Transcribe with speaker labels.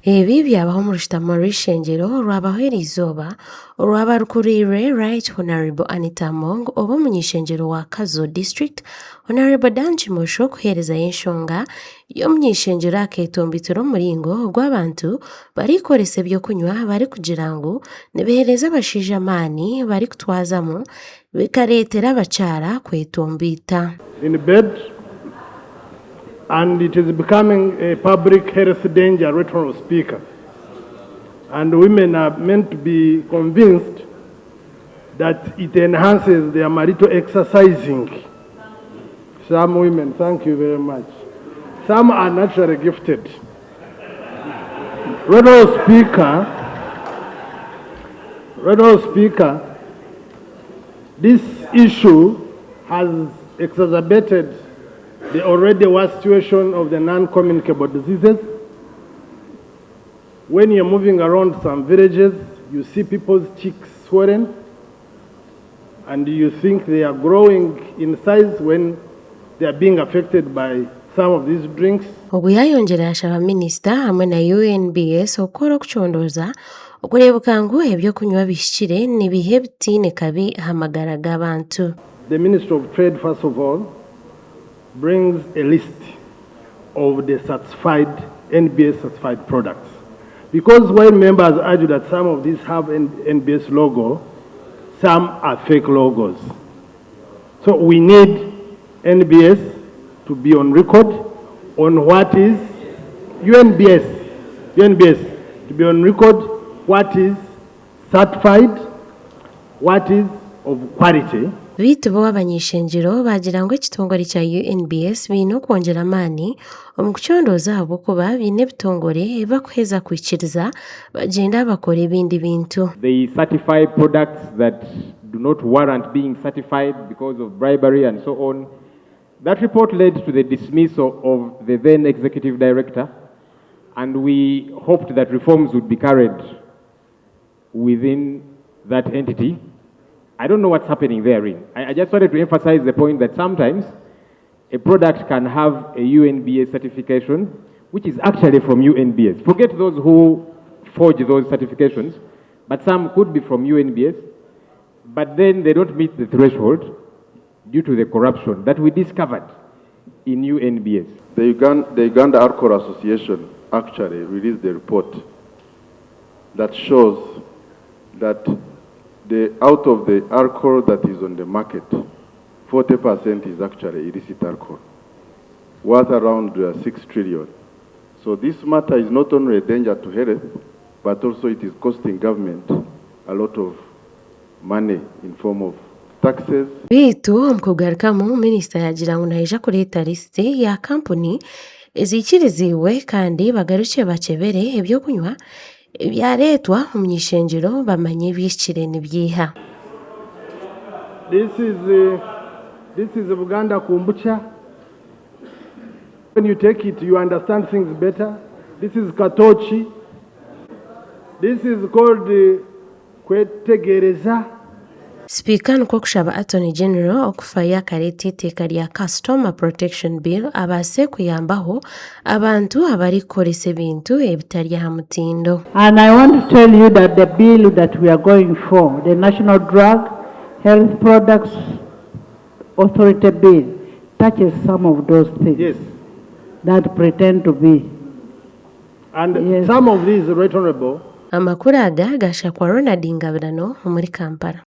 Speaker 1: Ebi byabaho mu rushitamo rw'ishengero rwabaho izooba olw'abarukulirwe Right Honorable Anita Among oba omunyeshengero wa Kazo District Honorable Danji Mosho kuheerezayo enshonga y'omunyeshengero akeetombitira omuringo gw'abantu barikoresa ebyokunywa bari kugira ngu nibaheereza abashaija amaani barikutwazamu bikareetera abakyara kwetombita.
Speaker 2: In bed, and it is becoming a public health danger, Right Honorable Speaker. And women are meant to be convinced that it enhances their marital exercising. Some women, thank you very much. Some are naturally gifted. Right Honorable Speaker, this issue has exacerbated the already worst situation of the non-communicable diseases. When you're moving around some villages, you see people's cheeks swollen, and you think they are growing in size when they are being affected by some of these drinks.
Speaker 1: Okwerarikirira asaba minisita hamwe na UNBS okukora okukyondooza okureebuka ngu ebyokunywa bihikire nibihe bitiine kabi aha magara g'abantu.
Speaker 2: The Ministry of Trade, first of all, brings a list of the certified, NBS certified products. Because while members argue that some of these have an NBS logo, some are fake logos. So we need NBS to be on record on what is UNBS to be on record what is certified, what is of quality.
Speaker 1: Bitu bo abanyeshengero bagira ngu ekitongole kya UNBS biine okwongera amaani omu kukyondooza ahabw'okuba biine ebitongole ebibakuheeza kwikiriza bagyenda bakora ebindi bintu.
Speaker 3: They certify products that do not warrant being certified because of bribery and so on. That report led to the dismissal of the then executive director, and we hoped that reforms would be carried within that entity. I don't know what's happening therein. I just wanted to emphasize the point that sometimes a product can have a UNBS certification, which is actually from UNBS. Forget those who forge those certifications, but some could be from UNBS, but then they don't meet the threshold due to the corruption that we discovered in UNBS.
Speaker 4: The Uganda Alcohol Association actually released a report that shows that out of the alcohol that is on the market, 40% is actually illicit alcohol, worth around 6 trillion. So this matter is not only a danger to health, but also it is costing government a lot of money in form of taxes.
Speaker 1: Bitu omukugarukamu minisita yagira ngu naija kureeta lisiti ya kampuni ezikiriziibwe kandi bagaruke bakyebere ebyokunywa ebyareetwa omu ishengero bamanye ebihikire nibyiha.
Speaker 2: This is Buganda kombucha. When you take it, you understand things better. This is katochi. This is called kwetegereza.
Speaker 1: Speaker nikwo kushaba Attorney General okufaayo akareeta iteeka rya Customer Protection Bill abaase kuyambaho abantu abarikukoresa ebintu ebitari aha mutindo.
Speaker 5: And I want to tell you that the bill that we are going for, the National Drug Health Products Authority Bill, touches some of those things.
Speaker 2: Yes.
Speaker 5: That pretend to be.
Speaker 2: And
Speaker 5: yes.
Speaker 2: Some of these, Right Honorable,
Speaker 1: Amakuru aga gashakwa Ronald Ngabirano muri Kampala.